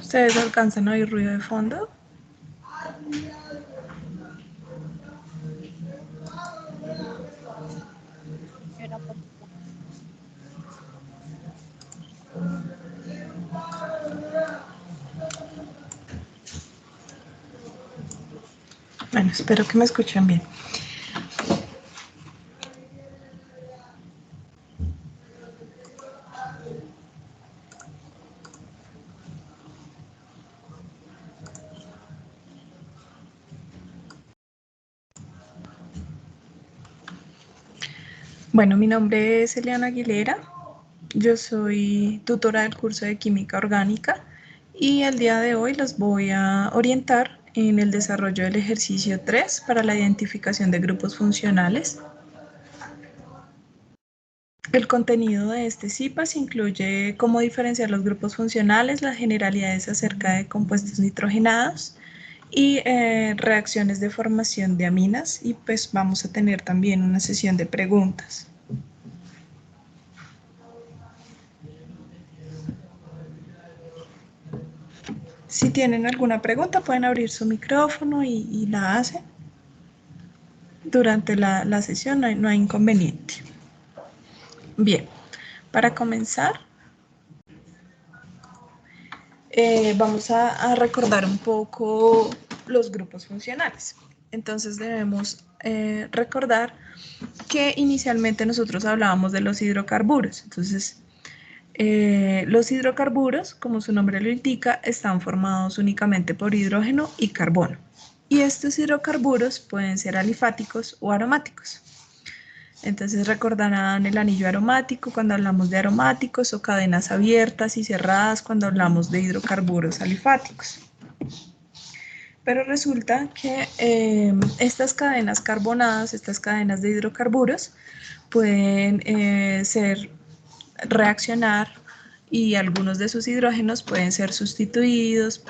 ¿Ustedes alcanzan a oír ruido de fondo? Era poquito. Bueno, espero que me escuchen bien. Bueno, mi nombre es Eliana Aguilera. Yo soy tutora del curso de Química Orgánica y el día de hoy los voy a orientar en el desarrollo del ejercicio 3 para la identificación de grupos funcionales. El contenido de este CIPAS incluye cómo diferenciar los grupos funcionales, las generalidades acerca de compuestos nitrogenados y reacciones de formación de aminas, y pues vamos a tener también una sesión de preguntas. Si tienen alguna pregunta pueden abrir su micrófono y la hacen. Durante la sesión no hay inconveniente. Bien, para comenzar vamos a recordar un poco los grupos funcionales. Entonces debemos recordar que inicialmente nosotros hablábamos de los hidrocarburos. Entonces, los hidrocarburos, como su nombre lo indica, están formados únicamente por hidrógeno y carbono. Y estos hidrocarburos pueden ser alifáticos o aromáticos. Entonces recordarán el anillo aromático cuando hablamos de aromáticos, o cadenas abiertas y cerradas cuando hablamos de hidrocarburos alifáticos. Pero resulta que estas cadenas carbonadas, estas cadenas de hidrocarburos, pueden reaccionar, y algunos de sus hidrógenos pueden ser sustituidos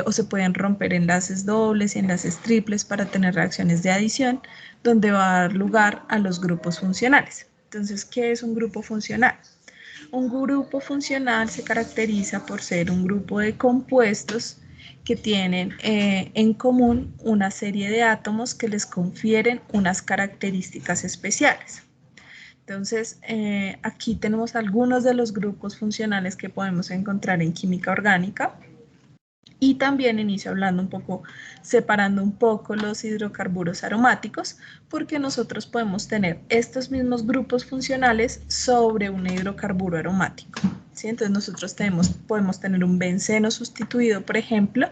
o se pueden romper enlaces dobles y enlaces triples para tener reacciones de adición, donde va a dar lugar a los grupos funcionales. Entonces, ¿qué es un grupo funcional? Un grupo funcional se caracteriza por ser un grupo de compuestos que tienen en común una serie de átomos que les confieren unas características especiales. Entonces, aquí tenemos algunos de los grupos funcionales que podemos encontrar en química orgánica. Y también inicio hablando un poco, separando un poco los hidrocarburos aromáticos, porque nosotros podemos tener estos mismos grupos funcionales sobre un hidrocarburo aromático, ¿sí? Entonces nosotros podemos tener un benceno sustituido, por ejemplo,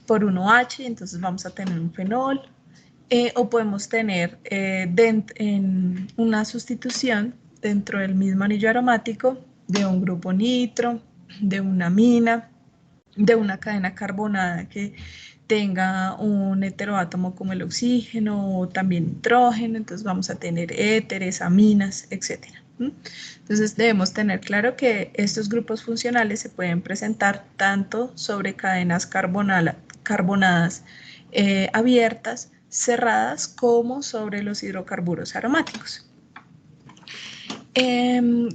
por un OH, y entonces vamos a tener un fenol, o podemos tener en una sustitución dentro del mismo anillo aromático de un grupo nitro, de una amina, de una cadena carbonada que tenga un heteroátomo como el oxígeno, o también nitrógeno. Entonces vamos a tener éteres, aminas, etc. Entonces debemos tener claro que estos grupos funcionales se pueden presentar tanto sobre cadenas carbonadas abiertas, cerradas, como sobre los hidrocarburos aromáticos.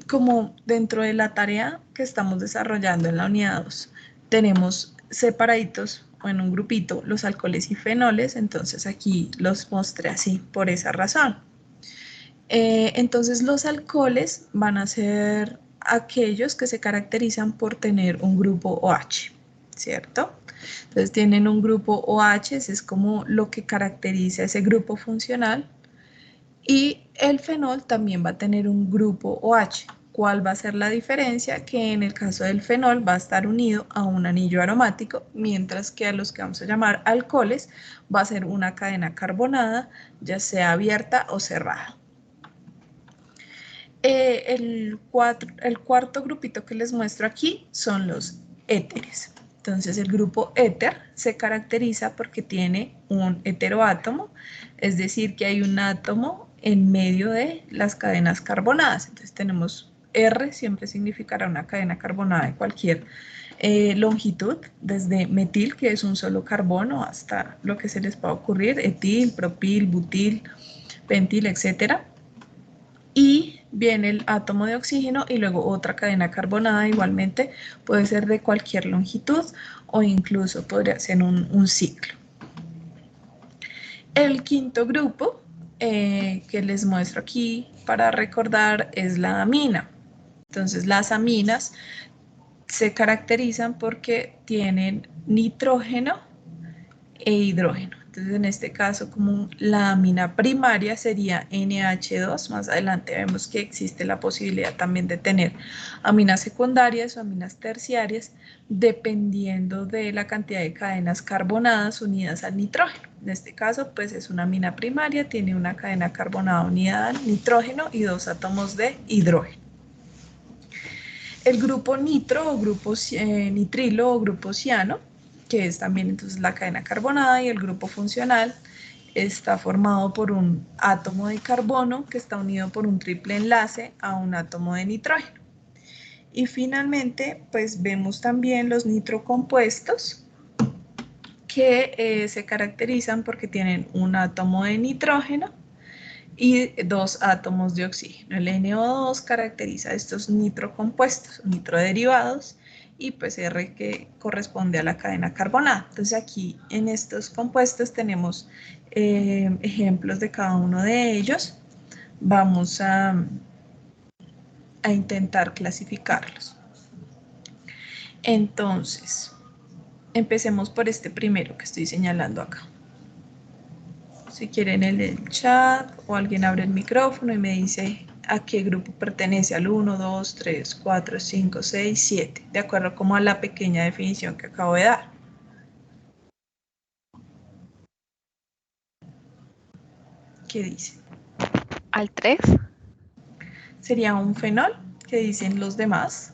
Como dentro de la tarea que estamos desarrollando en la unidad 2, tenemos separaditos o en un grupito los alcoholes y fenoles, entonces aquí los mostré así por esa razón. Entonces los alcoholes van a ser aquellos que se caracterizan por tener un grupo OH, ¿cierto? Entonces tienen un grupo OH, ese es como lo que caracteriza ese grupo funcional. Y el fenol también va a tener un grupo OH. ¿Cuál va a ser la diferencia? Que en el caso del fenol va a estar unido a un anillo aromático, mientras que a los que vamos a llamar alcoholes va a ser una cadena carbonada, ya sea abierta o cerrada. El cuarto grupito que les muestro aquí son los éteres. Entonces el grupo éter se caracteriza porque tiene un heteroátomo, es decir, que hay un átomo en medio de las cadenas carbonadas. Entonces tenemos R siempre significará una cadena carbonada de cualquier longitud, desde metil, que es un solo carbono, hasta lo que se les pueda ocurrir, etil, propil, butil, pentil, etcétera. Y viene el átomo de oxígeno y luego otra cadena carbonada, igualmente puede ser de cualquier longitud o incluso podría ser un ciclo. El quinto grupo que les muestro aquí para recordar es la amina. Entonces las aminas se caracterizan porque tienen nitrógeno e hidrógeno. Entonces, en este caso, como la amina primaria sería NH2, más adelante vemos que existe la posibilidad también de tener aminas secundarias o aminas terciarias, dependiendo de la cantidad de cadenas carbonadas unidas al nitrógeno. En este caso, pues es una amina primaria, tiene una cadena carbonada unida al nitrógeno y 2 átomos de hidrógeno. El grupo nitro o grupo nitrilo o grupo ciano, que es también entonces la cadena carbonada, y el grupo funcional está formado por un átomo de carbono que está unido por un triple enlace a un átomo de nitrógeno. Y finalmente, pues vemos también los nitrocompuestos que se caracterizan porque tienen un átomo de nitrógeno y 2 átomos de oxígeno. El NO2 caracteriza estos nitrocompuestos, nitroderivados, y pues R que corresponde a la cadena carbonada. Entonces aquí en estos compuestos tenemos ejemplos de cada uno de ellos. Vamos a intentar clasificarlos. Entonces, empecemos por este primero que estoy señalando acá. Si quieren en el chat o alguien abre el micrófono y me dice a qué grupo pertenece, al 1, 2, 3, 4, 5, 6, 7, de acuerdo como a la pequeña definición que acabo de dar. ¿Qué dice? Al 3. ¿Sería un fenol? ¿Qué dicen los demás?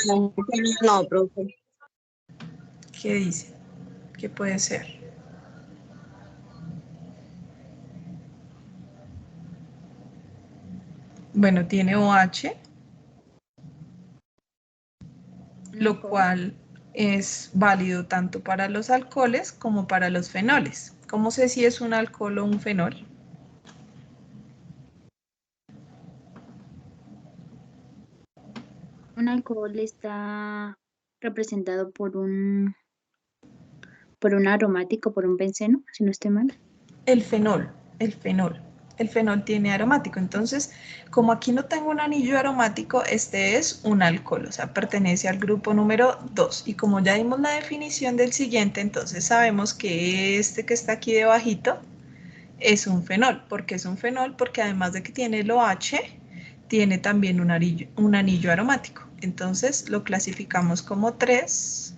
No, profe. ¿Qué dicen? ¿Qué puede ser? Bueno, tiene OH, lo cual es válido tanto para los alcoholes como para los fenoles. ¿Cómo sé si es un alcohol o un fenol? Un alcohol está representado por un aromático, por un benceno, si no estoy mal. El fenol, el fenol. El fenol tiene aromático, entonces, como aquí no tengo un anillo aromático, este es un alcohol, o sea, pertenece al grupo número 2. Y como ya dimos la definición del siguiente, entonces sabemos que este que está aquí debajito es un fenol. ¿Por qué es un fenol? Porque además de que tiene el OH, tiene también un anillo aromático. Entonces, lo clasificamos como 3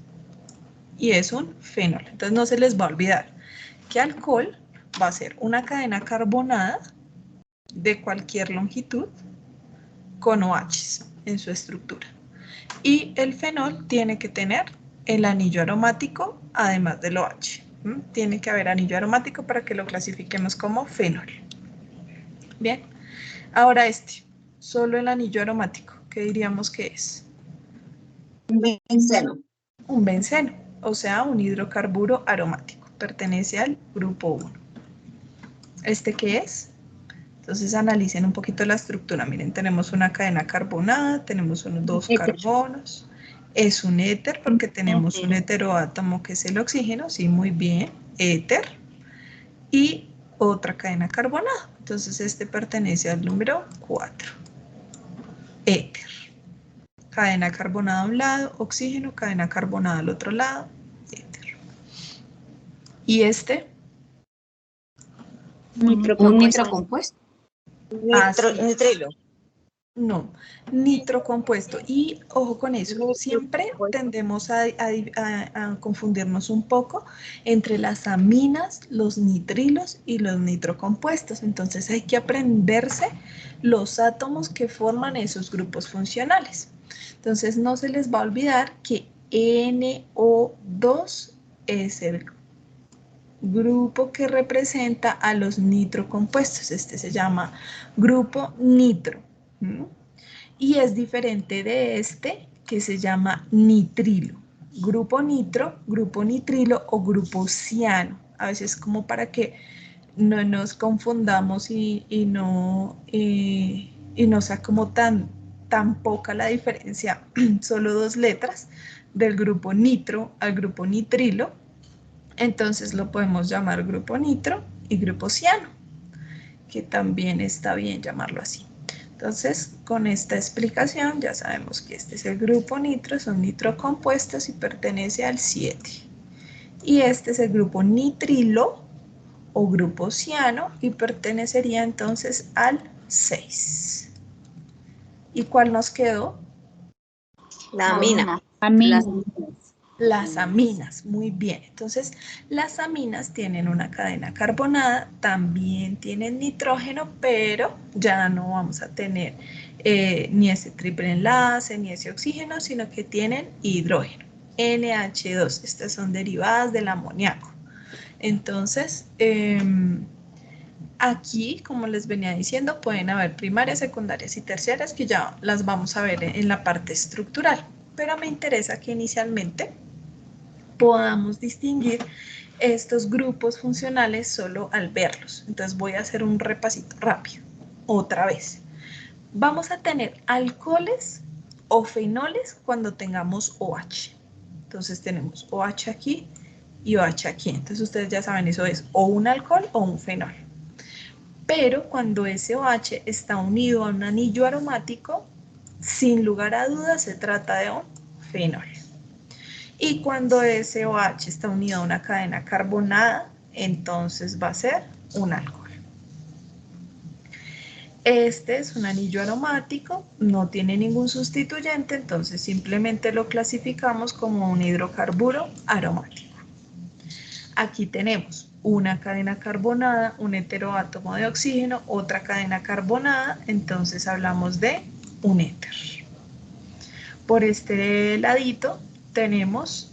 y es un fenol. Entonces, no se les va a olvidar que alcohol va a ser una cadena carbonada de cualquier longitud con OH en su estructura. Y el fenol tiene que tener el anillo aromático además del OH. Tiene que haber anillo aromático para que lo clasifiquemos como fenol. Bien, ahora solo el anillo aromático, ¿qué diríamos que es? Un benceno. Un benceno, o sea, un hidrocarburo aromático. Pertenece al grupo 1. ¿Este qué es? Entonces analicen un poquito la estructura. Miren, tenemos una cadena carbonada, tenemos unos 2 carbonos. Es un éter porque tenemos un heteroátomo que es el oxígeno. Sí, muy bien. Éter. Y otra cadena carbonada. Entonces este pertenece al número 4. Éter. Cadena carbonada a un lado, oxígeno, cadena carbonada al otro lado, éter. ¿Y este? Un nitrocompuesto. Nitrilo. No, nitrocompuesto. Y ojo con eso, siempre tendemos a confundirnos un poco entre las aminas, los nitrilos y los nitrocompuestos. Entonces hay que aprenderse los átomos que forman esos grupos funcionales. Entonces no se les va a olvidar que NO2 es el grupo que representa a los nitrocompuestos. Este se llama grupo nitro. ¿Mm? Y es diferente de este que se llama nitrilo. Grupo nitro, grupo nitrilo o grupo ciano. A veces como para que no nos confundamos y no sea como tan poca la diferencia, solo 2 letras, del grupo nitro al grupo nitrilo. Entonces lo podemos llamar grupo nitro y grupo ciano, que también está bien llamarlo así. Entonces, con esta explicación ya sabemos que este es el grupo nitro, son nitrocompuestos y pertenece al 7. Y este es el grupo nitrilo o grupo ciano y pertenecería entonces al 6. ¿Y cuál nos quedó? La amina. Amina. Las aminas, muy bien. Entonces, las aminas tienen una cadena carbonada, también tienen nitrógeno, pero ya no vamos a tener ni ese triple enlace, ni ese oxígeno, sino que tienen hidrógeno, NH2. Estas son derivadas del amoníaco. Entonces, aquí, como les venía diciendo, pueden haber primarias, secundarias y terciarias, que ya las vamos a ver en la parte estructural. Pero me interesa que inicialmente podamos distinguir estos grupos funcionales solo al verlos. Entonces voy a hacer un repasito rápido. Otra vez. Vamos a tener alcoholes o fenoles cuando tengamos OH. Entonces tenemos OH aquí y OH aquí. Entonces ustedes ya saben, eso es o un alcohol o un fenol. Pero cuando ese OH está unido a un anillo aromático, sin lugar a dudas se trata de un fenol. Y cuando ese OH está unido a una cadena carbonada, entonces va a ser un alcohol. Este es un anillo aromático, no tiene ningún sustituyente, entonces simplemente lo clasificamos como un hidrocarburo aromático. Aquí tenemos una cadena carbonada, un heteroátomo de oxígeno, otra cadena carbonada, entonces hablamos de un éter. Por este ladito tenemos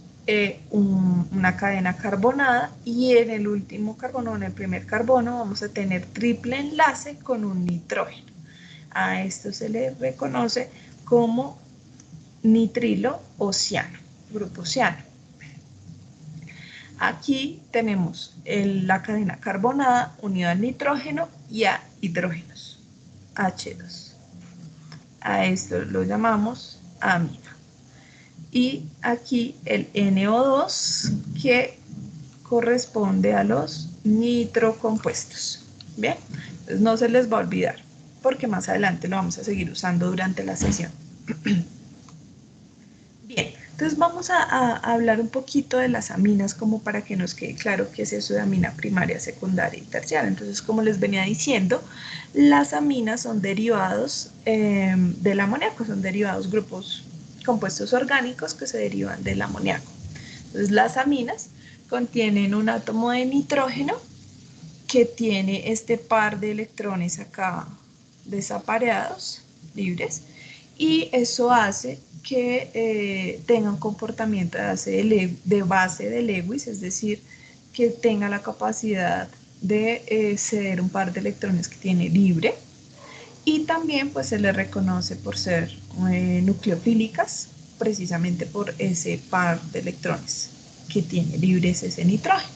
una cadena carbonada y en el último carbono, en el primer carbono, vamos a tener triple enlace con un nitrógeno. A esto se le reconoce como nitrilo o ciano, grupo ciano. Aquí tenemos la cadena carbonada unida al nitrógeno y a hidrógenos, H2. A esto lo llamamos amina. Y aquí el NO2 que corresponde a los nitrocompuestos. Bien, entonces no se les va a olvidar porque más adelante lo vamos a seguir usando durante la sesión. Bien, entonces vamos a hablar un poquito de las aminas como para que nos quede claro qué es eso de amina primaria, secundaria y terciaria. Entonces, como les venía diciendo, las aminas son derivados del amoníaco, son derivados grupos compuestos orgánicos que se derivan del amoníaco. Entonces, las aminas contienen un átomo de nitrógeno que tiene este par de electrones acá desapareados, libres, y eso hace que tenga un comportamiento de base de Lewis, es decir, que tenga la capacidad de ceder un par de electrones que tiene libre, y también pues se le reconoce por ser nucleofílicas, precisamente por ese par de electrones que tiene libres ese nitrógeno.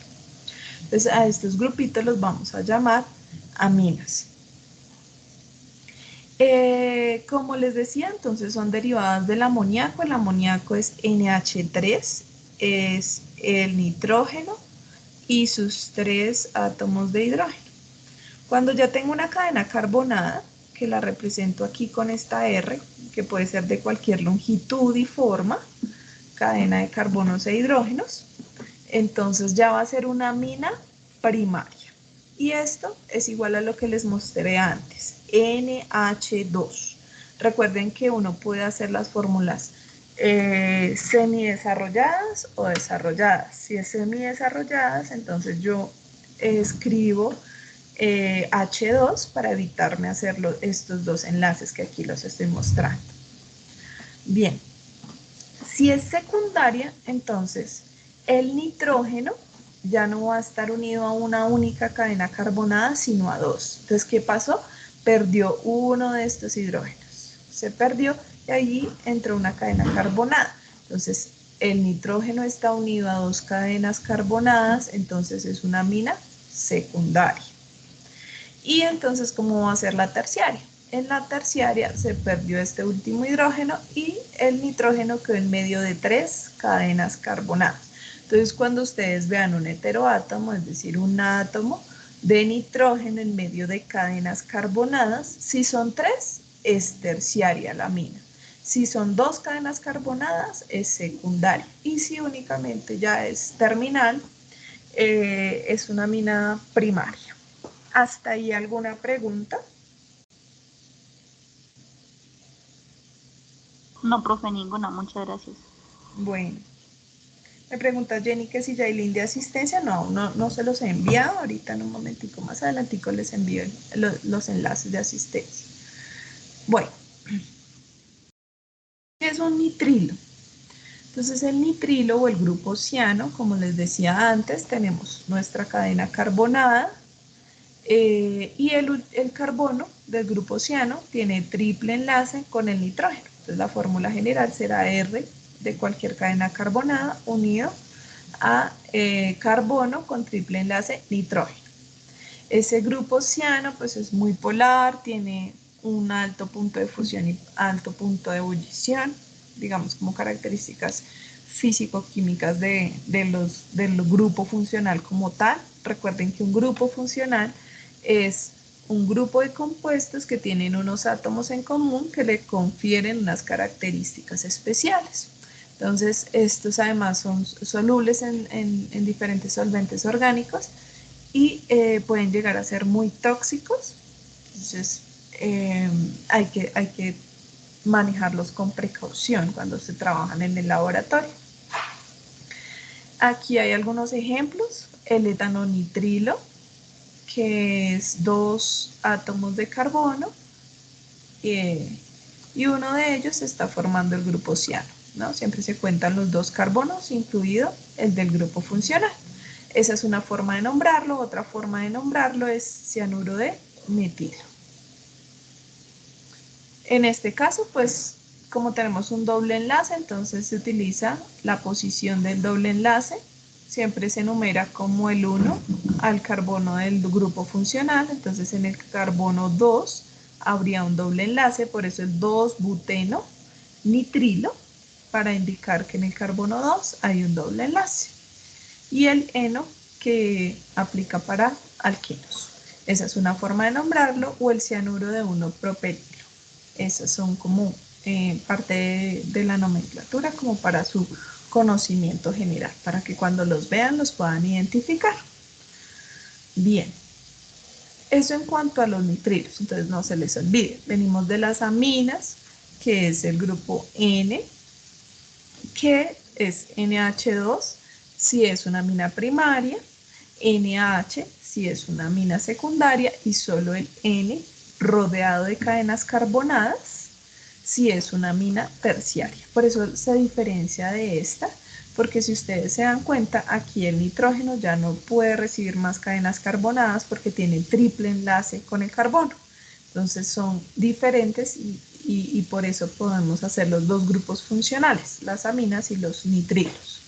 Entonces a estos grupitos los vamos a llamar aminas. Como les decía, entonces son derivadas del amoníaco. El amoníaco es NH3, es el nitrógeno y sus 3 átomos de hidrógeno. Cuando ya tengo una cadena carbonada, que la represento aquí con esta R, que puede ser de cualquier longitud y forma, cadena de carbonos e hidrógenos, entonces ya va a ser una amina primaria. Y esto es igual a lo que les mostré antes, NH2. Recuerden que uno puede hacer las fórmulas semidesarrolladas o desarrolladas. Si es semidesarrolladas, entonces yo escribo H2 para evitarme hacer estos dos enlaces que aquí los estoy mostrando. Bien, si es secundaria, entonces el nitrógeno ya no va a estar unido a una única cadena carbonada, sino a dos. Entonces, ¿qué pasó? Perdió uno de estos hidrógenos. Se perdió y allí entró una cadena carbonada. Entonces, el nitrógeno está unido a dos cadenas carbonadas, entonces es una amina secundaria. Y entonces, ¿cómo va a ser la terciaria? En la terciaria se perdió este último hidrógeno y el nitrógeno quedó en medio de tres cadenas carbonadas. Entonces, cuando ustedes vean un heteroátomo, es decir, un átomo de nitrógeno en medio de cadenas carbonadas, si son tres, es terciaria la amina. Si son dos cadenas carbonadas, es secundaria. Y si únicamente ya es terminal, es una amina primaria. ¿Hasta ahí alguna pregunta? No, profe, ninguna, muchas gracias. Bueno, me pregunta Jenny que si ya hay link de asistencia. No se los he enviado. Ahorita en un momentico más adelantico les envío los enlaces de asistencia. Bueno, ¿qué es un nitrilo? Entonces el nitrilo o el grupo ciano, como les decía antes, tenemos nuestra cadena carbonada y el carbono del grupo ciano tiene triple enlace con el nitrógeno. Entonces la fórmula general será R de cualquier cadena carbonada unido a carbono con triple enlace nitrógeno. Ese grupo ciano pues es muy polar, tiene un alto punto de fusión y alto punto de ebullición, digamos como características físico-químicas del grupo funcional como tal. Recuerden que un grupo funcional es un grupo de compuestos que tienen unos átomos en común que le confieren unas características especiales. Entonces, estos además son solubles en diferentes solventes orgánicos y pueden llegar a ser muy tóxicos. Entonces, hay que manejarlos con precaución cuando se trabajan en el laboratorio. Aquí hay algunos ejemplos. El etanonitrilo, que es dos átomos de carbono y uno de ellos está formando el grupo ciano, ¿no? Siempre se cuentan los dos carbonos, incluido el del grupo funcional. Esa es una forma de nombrarlo. Otra forma de nombrarlo es cianuro de metilo. En este caso, pues, como tenemos un doble enlace, entonces se utiliza la posición del doble enlace. Siempre se enumera como el 1 al carbono del grupo funcional. Entonces, en el carbono 2 habría un doble enlace, por eso el 2-buteno nitrilo, para indicar que en el carbono 2 hay un doble enlace. Y el eno, que aplica para alquenos. Esa es una forma de nombrarlo, o el cianuro de 1-propelilo. Esas son como parte de la nomenclatura, como para su conocimiento general, para que cuando los vean los puedan identificar. Bien, eso en cuanto a los nitrilos, entonces no se les olvide. Venimos de las aminas, que es el grupo N, que es NH2, si es una amina primaria, NH si es una amina secundaria y solo el N rodeado de cadenas carbonadas si es una amina terciaria. Por eso se diferencia de esta, porque si ustedes se dan cuenta, aquí el nitrógeno ya no puede recibir más cadenas carbonadas porque tiene triple enlace con el carbono. Entonces son diferentes y por eso podemos hacer los dos grupos funcionales, las aminas y los nitrilos.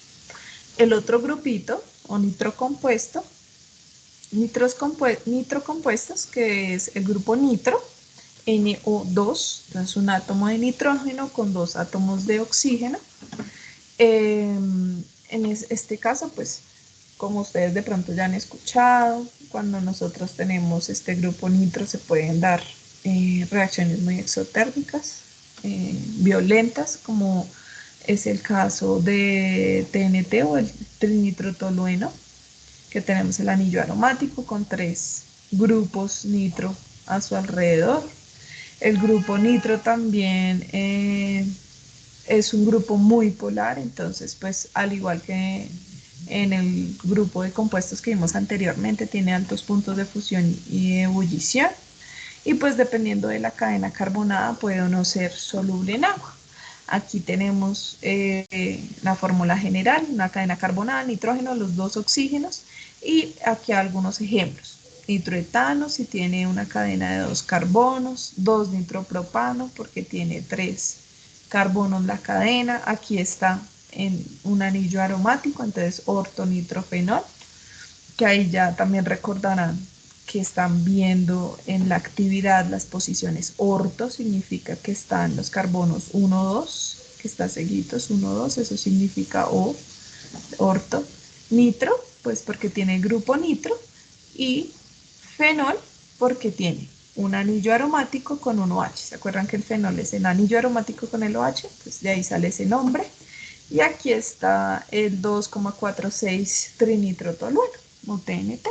El otro grupito o nitrocompuesto, nitrocompuestos, que es el grupo nitro, NO2, entonces un átomo de nitrógeno con dos átomos de oxígeno. En este caso, pues, como ustedes de pronto ya han escuchado, cuando nosotros tenemos este grupo nitro se pueden dar reacciones muy exotérmicas, violentas, como es el caso de TNT o el trinitrotolueno, que tenemos el anillo aromático con tres grupos nitro a su alrededor. El grupo nitro también es un grupo muy polar, entonces pues al igual que en el grupo de compuestos que vimos anteriormente, tiene altos puntos de fusión y ebullición, y pues dependiendo de la cadena carbonada puede o no ser soluble en agua. Aquí tenemos la fórmula general, una cadena carbonada, nitrógeno, los dos oxígenos, y aquí algunos ejemplos. Nitroetano, si tiene una cadena de 2 carbonos, 2 nitropropano, porque tiene 3 carbonos la cadena. Aquí está en un anillo aromático, entonces ortonitrofenol, que ahí ya también recordarán que están viendo en la actividad las posiciones orto, significa que están los carbonos 1, 2, que está seguidos 1, 2, eso significa O, orto. Nitro, pues porque tiene el grupo nitro, y fenol porque tiene un anillo aromático con un OH. ¿Se acuerdan que el fenol es el anillo aromático con el OH? Pues de ahí sale ese nombre. Y aquí está el 2,46 trinitrotolueno, o TNT.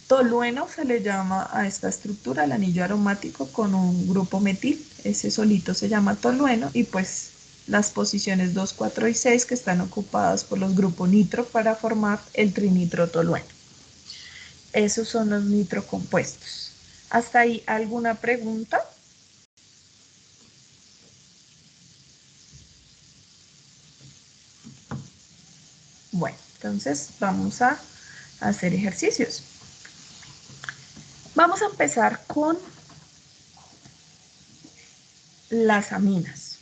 Tolueno se le llama a esta estructura el anillo aromático con un grupo metil, ese solito se llama tolueno, y pues las posiciones 2, 4 y 6 que están ocupadas por los grupos nitro para formar el trinitrotolueno. Esos son los nitrocompuestos. ¿Hasta ahí alguna pregunta? Bueno, entonces vamos a hacer ejercicios. Vamos a empezar con las aminas.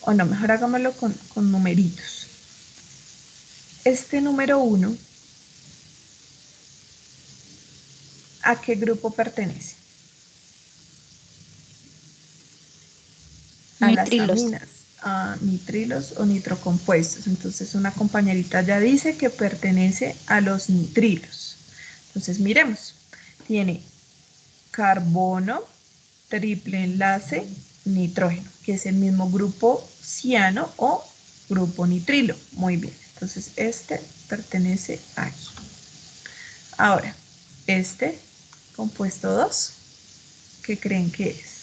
O no, mejor hagámoslo con numeritos. Este número 1, ¿a qué grupo pertenece? A las Nitrilos. aminas, a nitrilos o nitrocompuestos. Entonces una compañerita ya dice que pertenece a los nitrilos. Entonces miremos, tiene carbono, triple enlace, nitrógeno, que es el mismo grupo ciano o grupo nitrilo. Muy bien, entonces este pertenece aquí. Ahora, este compuesto 2, ¿qué creen que es?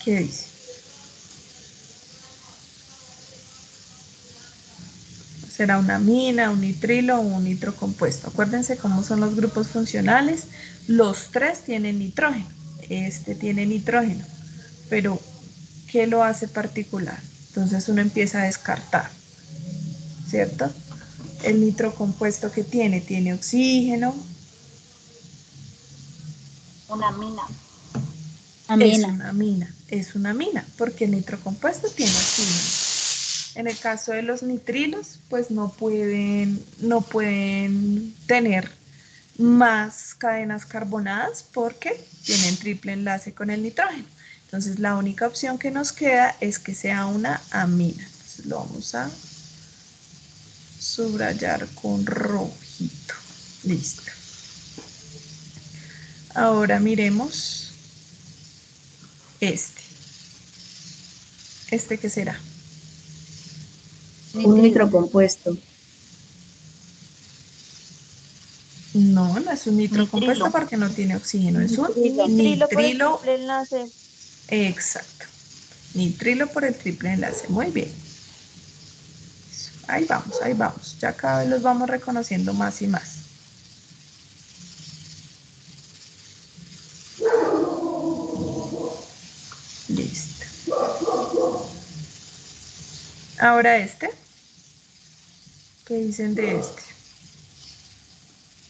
¿Qué dice? Será una amina, un nitrilo o un nitrocompuesto. Acuérdense cómo son los grupos funcionales. Los tres tienen nitrógeno. Este tiene nitrógeno. Pero, ¿qué lo hace particular? Entonces uno empieza a descartar, ¿cierto? El nitrocompuesto que tiene oxígeno. Una mina. Amina. Es una amina, porque el nitrocompuesto tiene oxígeno. En el caso de los nitrilos, pues no pueden tener más cadenas carbonadas porque tienen triple enlace con el nitrógeno. Entonces la única opción que nos queda es que sea una amina. Entonces lo vamos a subrayar con rojito. Listo. Ahora miremos este. ¿Este qué será? Un nitrocompuesto. No, no es un nitrocompuesto Nitrilo. porque no tiene oxígeno, es un Nitrilo por el nitrilo. triple enlace. Exacto. Nitrilo por el triple enlace. Muy bien. Ahí vamos, ahí vamos. Ya cada vez los vamos reconociendo más y más. Listo. Ahora este. ¿Qué dicen de este?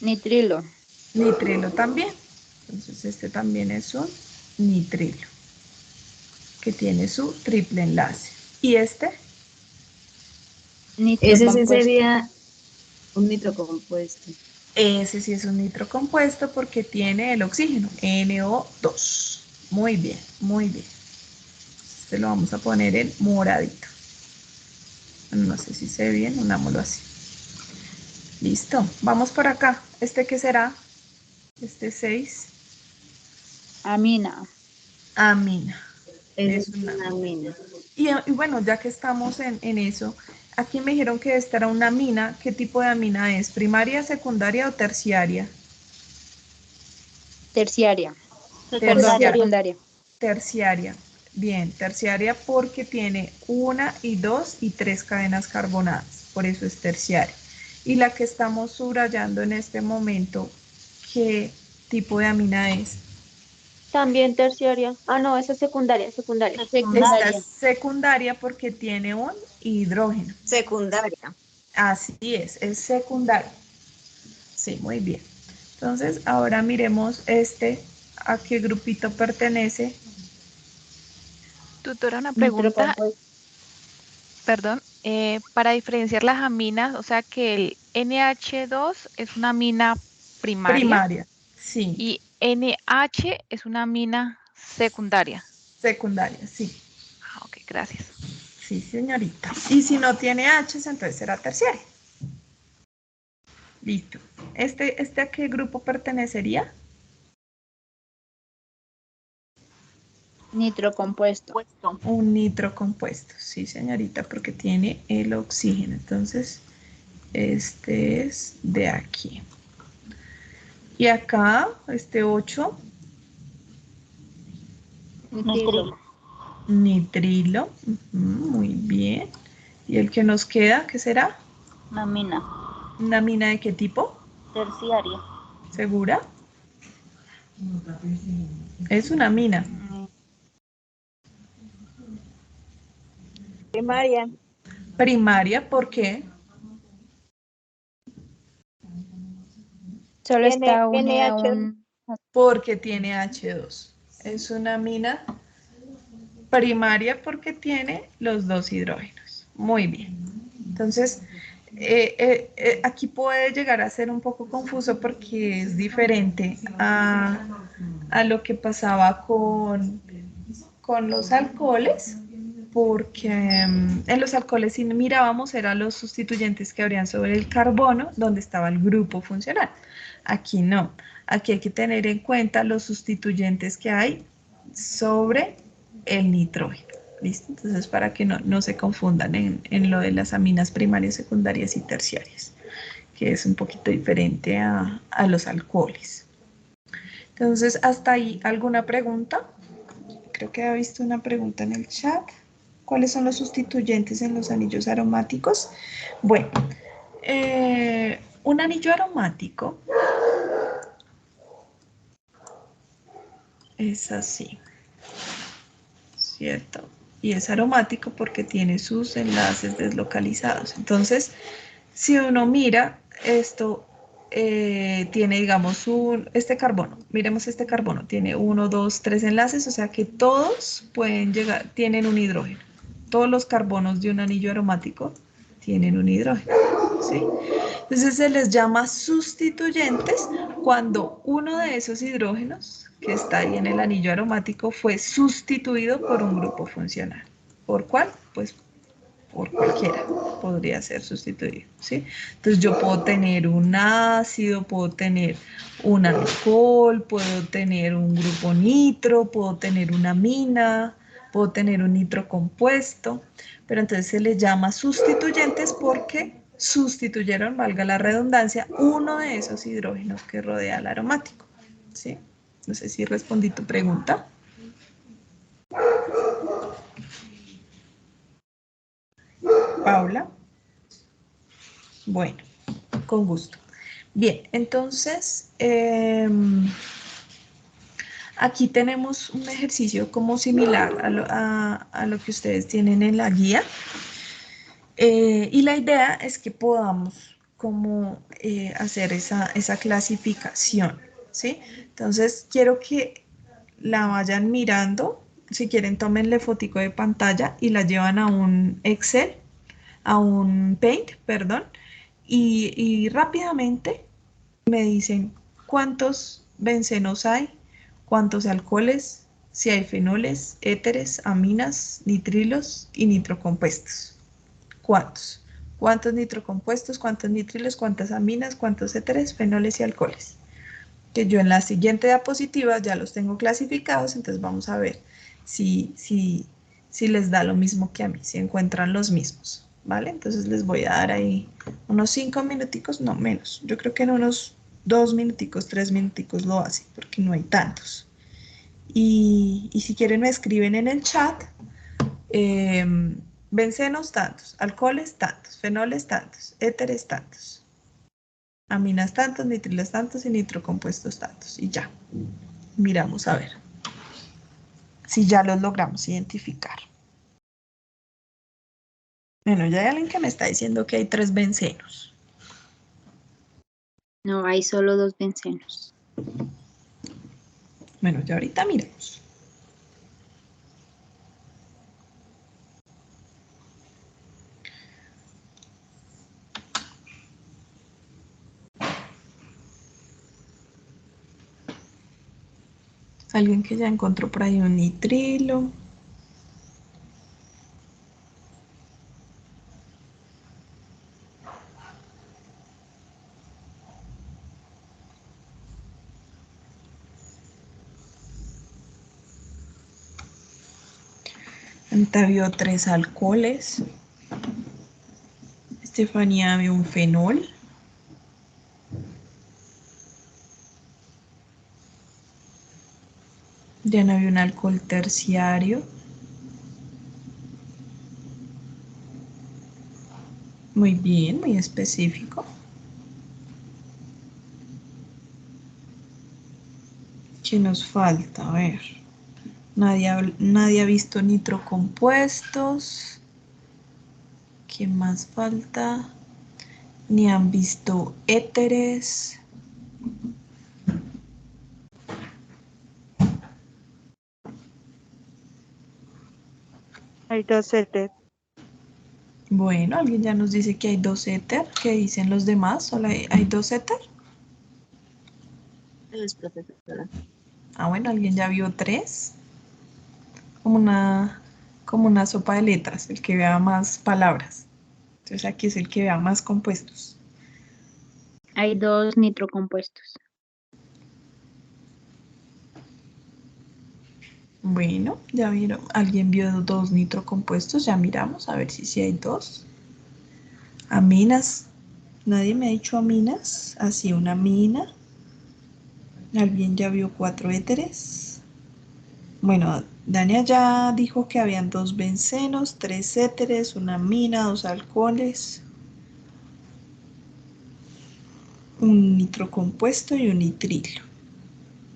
Nitrilo. Nitrilo también. Entonces este también es un nitrilo, que tiene su triple enlace. ¿Y este? Ese sí sería un nitrocompuesto. Ese sí es un nitrocompuesto porque tiene el oxígeno, NO2. Muy bien, muy bien. Este lo vamos a poner en moradito. No sé si se ve bien, unámoslo así. Listo, vamos por acá. ¿Este qué será? Este 6. Amina. Amina. Es una amina. Y bueno, ya que estamos en eso, aquí me dijeron que esta era una amina. ¿Qué tipo de amina es? ¿Primaria, secundaria o terciaria? Terciaria. Terciaria. Secundaria. Terciaria. Bien, terciaria porque tiene 1 y 2 y 3 cadenas carbonadas. Por eso es terciaria. Y la que estamos subrayando en este momento, ¿qué tipo de amina es? También terciaria. Ah, no, esa es secundaria, secundaria. Esta Secundaria. es secundaria porque tiene un hidrógeno. Secundaria. Así es secundaria. Sí, muy bien. Entonces, ahora miremos a qué grupito pertenece. Tutora, una pregunta, Nitrocompuesto. perdón, para diferenciar las aminas, o sea que el NH2 es una amina primaria Primaria. Sí, y NH es una amina secundaria. secundaria, sí. Ah, ok, gracias. Sí, señorita. Y si no tiene H, entonces será terciaria. Listo. ¿Este a qué grupo pertenecería? Nitrocompuesto. Un nitrocompuesto. Sí, señorita, porque tiene el oxígeno. Entonces, este es de aquí. Y acá, este 8, Nitrilo. nitrilo. Muy bien. ¿Y el que nos queda, qué será? Una amina. ¿Una amina de qué tipo? Terciaria. ¿Segura? Es una amina. Primaria. Primaria, ¿por qué? Solo está unida a NH. un... Porque tiene H2. Es una amina primaria porque tiene los dos hidrógenos. Muy bien. Entonces, aquí puede llegar a ser un poco confuso porque es diferente a lo que pasaba con los alcoholes, porque en los alcoholes si mirábamos eran los sustituyentes que habrían sobre el carbono donde estaba el grupo funcional. Aquí no, aquí hay que tener en cuenta los sustituyentes que hay sobre el nitrógeno. ¿Listo? Entonces, para que no se confundan en lo de las aminas primarias, secundarias y terciarias, que es un poquito diferente a los alcoholes. Entonces, hasta ahí, ¿alguna pregunta? Creo que he visto una pregunta en el chat. ¿Cuáles son los sustituyentes en los anillos aromáticos? Bueno, un anillo aromático es así, ¿cierto? Y es aromático porque tiene sus enlaces deslocalizados. Entonces, si uno mira esto, tiene, digamos, este carbono. Miremos este carbono. Tiene 1, 2, 3 enlaces, o sea que todos pueden llegar, tienen un hidrógeno. Todos los carbonos de un anillo aromático tienen un hidrógeno, ¿sí? Entonces se les llama sustituyentes cuando uno de esos hidrógenos que está ahí en el anillo aromático fue sustituido por un grupo funcional. ¿Por cuál? Pues por cualquiera podría ser sustituido, ¿sí? Entonces yo puedo tener un ácido, puedo tener un alcohol, puedo tener un grupo nitro, puedo tener una amina, puedo tener un nitrocompuesto, pero entonces se les llama sustituyentes porque sustituyeron, valga la redundancia, uno de esos hidrógenos que rodea al aromático, ¿sí? No sé si respondí tu pregunta. Paula. Bueno, con gusto. Bien, entonces, aquí tenemos un ejercicio como similar a lo que ustedes tienen en la guía. Y la idea es que podamos como hacer esa clasificación, ¿sí? Entonces, quiero que la vayan mirando. Si quieren, tómenle fotico de pantalla y la llevan a un Excel, a un Paint, perdón, y rápidamente me dicen cuántos bencenos hay, cuántos alcoholes, si hay fenoles, éteres, aminas, nitrilos y nitrocompuestos. ¿Cuántos? ¿Cuántos nitrocompuestos, cuántos nitrilos, cuántas aminas, cuántos éteres, fenoles y alcoholes? Que yo en la siguiente diapositiva ya los tengo clasificados, entonces vamos a ver si les da lo mismo que a mí, si encuentran los mismos, ¿vale? Entonces les voy a dar ahí unos 5 minuticos, no menos. Yo creo que en unos 2 minuticos, 3 minuticos lo hace, porque no hay tantos. Y si quieren me escriben en el chat, bencenos tantos, alcoholes tantos, fenoles tantos, éteres tantos, aminas tantos, nitriles tantos y nitrocompuestos tantos. Y ya, miramos a ver si ya los logramos identificar. Bueno, ya hay alguien que me está diciendo que hay 3 bencenos. No, hay solo 2 bencenos. Bueno, ya ahorita miramos. Alguien que ya encontró por ahí un nitrilo. Anita vio 3 alcoholes. Estefanía vio un fenol. Diana vio un alcohol terciario. Muy bien, muy específico. ¿Qué nos falta? A ver. Nadie ha visto nitrocompuestos. ¿Qué más falta? Ni han visto éteres. Hay 2 éter. Bueno, alguien ya nos dice que hay 2 éter. ¿Qué dicen los demás? ¿Solo hay 2 éter? Es profesora. Ah, bueno, alguien ya vio 3. Como una sopa de letras, el que vea más palabras. Entonces aquí es el que vea más compuestos. Hay 2 nitrocompuestos. Bueno, ya vieron, alguien vio 2 nitrocompuestos, ya miramos a ver si sí hay 2. Aminas, nadie me ha dicho aminas, así una amina. Alguien ya vio 4 éteres. Bueno, Dania ya dijo que habían 2 bencenos, 3 éteres, una amina, 2 alcoholes, un nitrocompuesto y un nitrilo.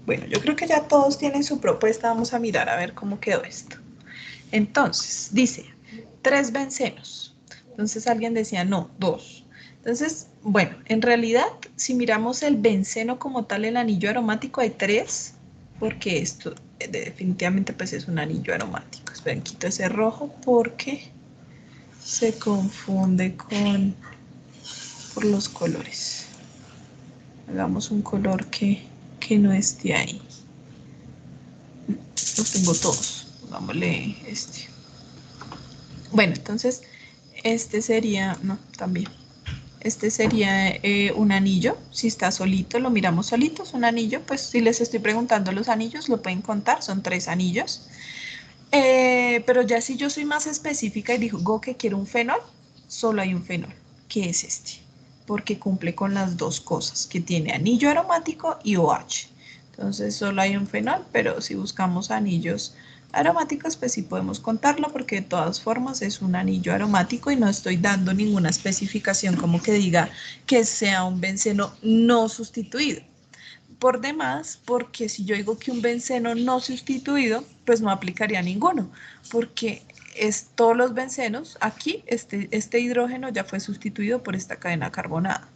Bueno, yo creo que ya todos tienen su propuesta. Vamos a mirar a ver cómo quedó esto. Entonces, dice 3 bencenos. Entonces alguien decía, no, 2. Entonces, bueno, en realidad, si miramos el benceno como tal, el anillo aromático, hay 3, porque esto definitivamente pues es un anillo aromático. Esperen, quito ese rojo porque se confunde por los colores. Hagamos un color que no esté ahí. Los tengo todos. Pongámosle este. Bueno, entonces este sería, no, también. Este sería un anillo. Si está solito, lo miramos solito, es un anillo. Pues si les estoy preguntando los anillos, lo pueden contar, son 3 anillos. Pero ya si yo soy más específica y digo que quiero un fenol, solo hay un fenol, que es este, porque cumple con las 2 cosas, que tiene anillo aromático y OH. Entonces solo hay un fenol, pero si buscamos anillos aromáticos, pues sí podemos contarlo, porque de todas formas es un anillo aromático y no estoy dando ninguna especificación como que diga que sea un benceno no sustituido. Por demás, porque si yo digo que un benceno no sustituido, pues no aplicaría ninguno, porque todos los bencenos, aquí este hidrógeno ya fue sustituido por esta cadena carbonada.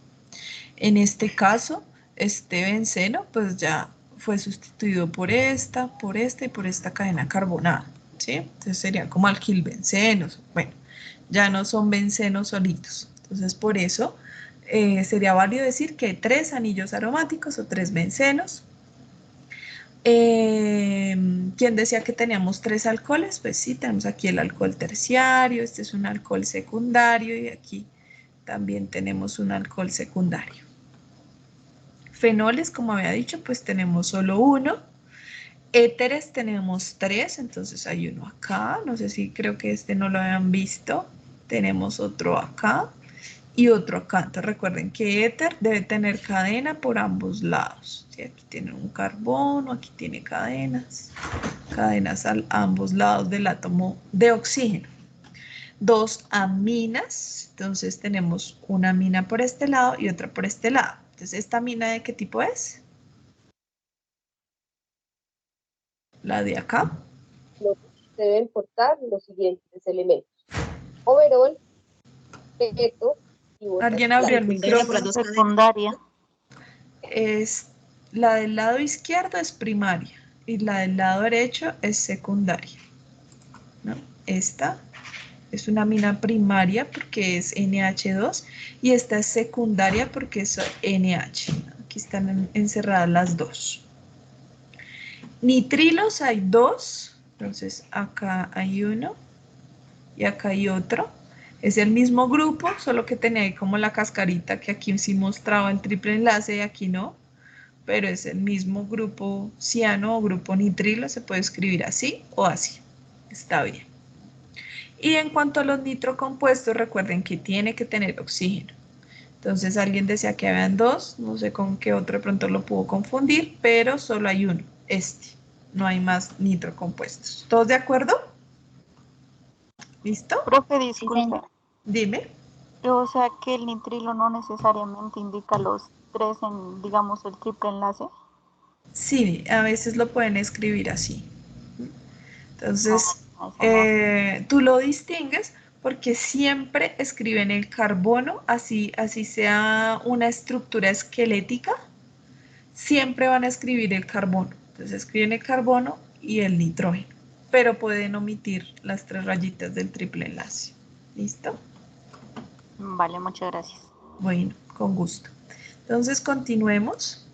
En este caso, este benceno pues ya fue sustituido por esta y por esta cadena carbonada, ¿sí? Entonces serían como alquilbencenos, bueno, ya no son bencenos solitos. Entonces por eso sería válido decir que hay 3 anillos aromáticos o 3 bencenos. ¿Quién decía que teníamos 3 alcoholes? Pues sí, tenemos aquí el alcohol terciario, este es un alcohol secundario y aquí también tenemos un alcohol secundario. Fenoles, como había dicho, pues tenemos solo 1. Éteres tenemos 3, entonces hay uno acá. No sé si creo que este no lo habían visto. Tenemos otro acá y otro acá. Entonces recuerden que éter debe tener cadena por ambos lados. ¿Sí? Aquí tiene un carbono, aquí tiene cadenas a ambos lados del átomo de oxígeno. Dos aminas, entonces tenemos una amina por este lado y otra por este lado. Entonces, ¿esta amina de qué tipo es? La de acá. Deben portar los siguientes elementos: overol, peto y botas. ¿Alguien abrió el micrófono? Secundaria. Es, la del lado izquierdo es primaria y la del lado derecho es secundaria, ¿no? Esta es una amina primaria porque es NH2 y esta es secundaria porque es NH. Aquí están encerradas las dos. Nitrilos hay dos, entonces acá hay uno y acá hay otro. Es el mismo grupo, solo que tenía ahí como la cascarita que aquí sí mostraba el triple enlace y aquí no. Pero es el mismo grupo ciano o grupo nitrilo, se puede escribir así o así. Está bien. Y en cuanto a los nitrocompuestos, recuerden que tiene que tener oxígeno. Entonces alguien decía que habían dos, no sé con qué otro de pronto lo pudo confundir, pero solo hay uno, este. No hay más nitrocompuestos. ¿Todos de acuerdo? ¿Listo? Profe, disculpe. Dime. O sea que el nitrilo no necesariamente indica los tres en, digamos, el triple enlace. Sí, a veces lo pueden escribir así. Entonces, tú lo distingues porque siempre escriben el carbono, así sea una estructura esquelética, siempre van a escribir el carbono. Entonces escriben el carbono y el nitrógeno, pero pueden omitir las tres rayitas del triple enlace. ¿Listo? Vale, muchas gracias. Bueno, con gusto. Entonces continuemos.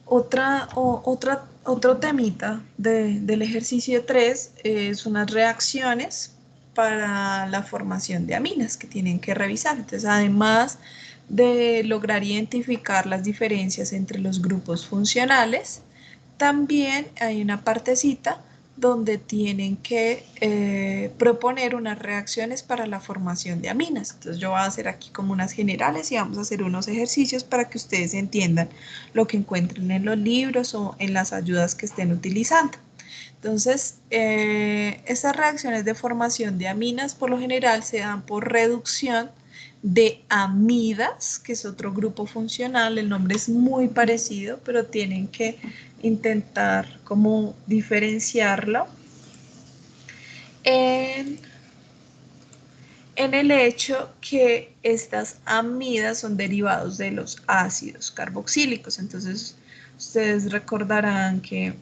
Otro temita del ejercicio 3 es unas reacciones para la formación de aminas que tienen que revisar. Entonces, además de lograr identificar las diferencias entre los grupos funcionales, también hay una partecita donde tienen que proponer unas reacciones para la formación de aminas. Entonces yo voy a hacer aquí como unas generales y vamos a hacer unos ejercicios para que ustedes entiendan lo que encuentren en los libros o en las ayudas que estén utilizando. Entonces, esas reacciones de formación de aminas por lo general se dan por reducción de amidas, que es otro grupo funcional. El nombre es muy parecido, pero tienen que intentar como diferenciarlo en el hecho que estas amidas son derivados de los ácidos carboxílicos. Entonces, ustedes recordarán que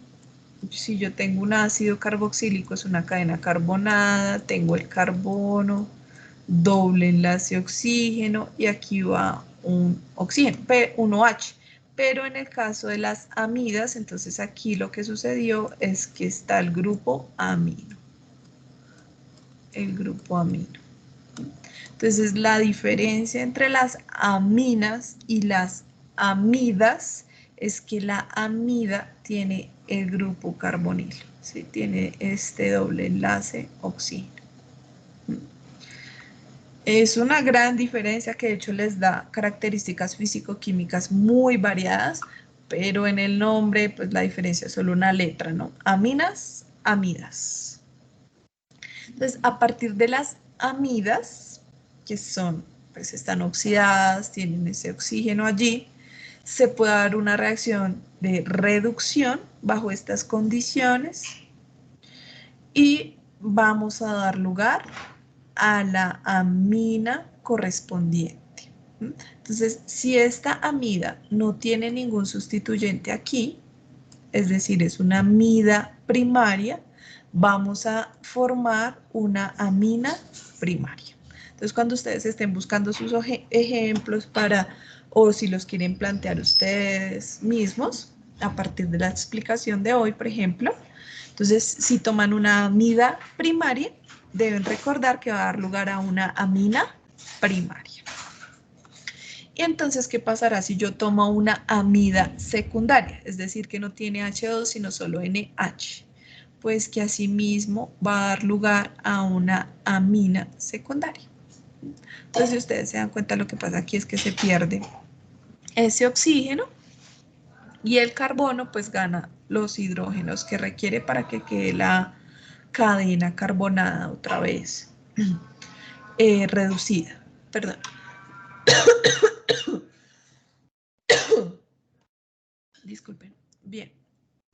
si yo tengo un ácido carboxílico es una cadena carbonada, tengo el carbono, doble enlace oxígeno y aquí va un oxígeno, un OH. Pero en el caso de las amidas, entonces aquí lo que sucedió es que está el grupo amino. El grupo amino. Entonces la diferencia entre las aminas y las amidas es que la amida tiene el grupo carbonilo, ¿sí? Tiene este doble enlace oxígeno. Es una gran diferencia que de hecho les da características físico-químicas muy variadas, pero en el nombre pues la diferencia es solo una letra, ¿no? Aminas, amidas. Entonces a partir de las amidas, que son, pues están oxidadas, tienen ese oxígeno allí, se puede dar una reacción de reducción bajo estas condiciones y vamos a dar lugar a la amina correspondiente. Entonces, si esta amida no tiene ningún sustituyente aquí, es decir, es una amida primaria, vamos a formar una amina primaria. Entonces, cuando ustedes estén buscando sus ejemplos o si los quieren plantear ustedes mismos, a partir de la explicación de hoy, por ejemplo, entonces, si toman una amida primaria, deben recordar que va a dar lugar a una amina primaria. Y entonces, ¿qué pasará si yo tomo una amida secundaria? Es decir, que no tiene H2, sino solo NH. pues que asimismo va a dar lugar a una amina secundaria. Entonces, si ustedes se dan cuenta, lo que pasa aquí es que se pierde ese oxígeno y el carbono pues gana los hidrógenos que requiere para que quede la cadena carbonada otra vez reducida. Perdón. Disculpen. Bien.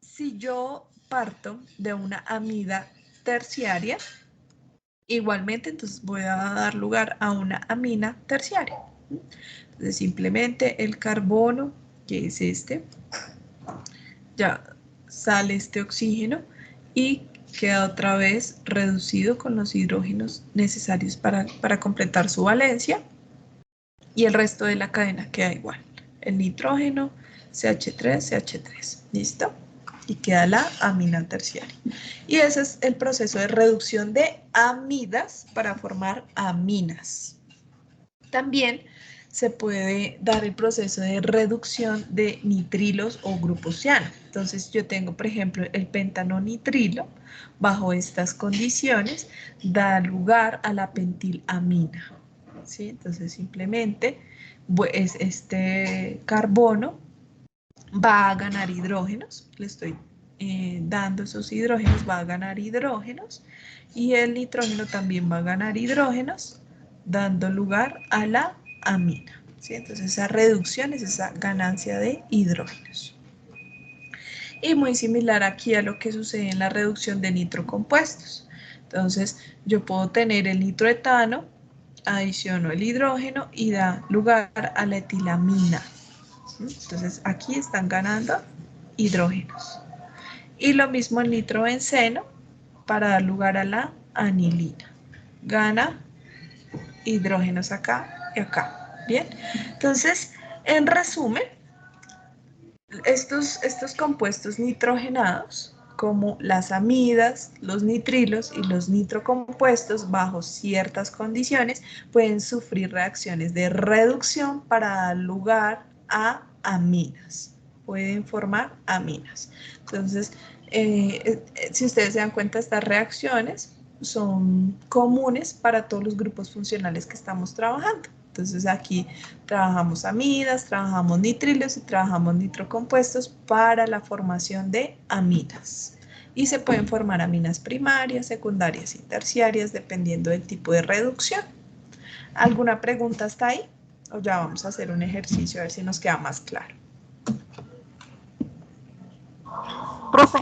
Si yo parto de una amida terciaria, igualmente entonces voy a dar lugar a una amina terciaria. Entonces simplemente el carbono, que es este, ya sale este oxígeno y queda otra vez reducido con los hidrógenos necesarios para completar su valencia y el resto de la cadena queda igual. El nitrógeno, CH3, CH3. ¿Listo? Y queda la amina terciaria. Y ese es el proceso de reduccion de amidas para formar aminas. También se puede dar el proceso de reducción de nitrilos o grupos ciano. Entonces yo tengo, por ejemplo, el pentano-nitrilo, bajo estas condiciones, da lugar a la pentilamina. ¿Sí? Entonces simplemente este carbono va a ganar hidrógenos, le estoy dando esos hidrógenos, va a ganar hidrógenos, y el nitrógeno también va a ganar hidrógenos, dando lugar a la amina. ¿Sí? Entonces esa reducción es esa ganancia de hidrógenos. Y muy similar aquí a lo que sucede en la reducción de nitrocompuestos. Entonces yo puedo tener el nitroetano, adiciono el hidrógeno y da lugar a la etilamina. Entonces aquí están ganando hidrógenos. Y lo mismo el nitrobenceno para dar lugar a la anilina. Gana hidrógenos acá y acá. Bien, entonces en resumen, estos compuestos nitrogenados, como las amidas, los nitrilos y los nitrocompuestos, bajo ciertas condiciones, pueden sufrir reacciones de reducción para dar lugar a aminas. Pueden formar aminas. Entonces, si ustedes se dan cuenta, estas reacciones son comunes para todos los grupos funcionales que estamos trabajando. Entonces aquí trabajamos amidas, trabajamos nitrilos y trabajamos nitrocompuestos para la formación de aminas. Y se pueden formar aminas primarias, secundarias y terciarias dependiendo del tipo de reducción. ¿Alguna pregunta hasta ahí? O ya vamos a hacer un ejercicio a ver si nos queda más claro. Profe,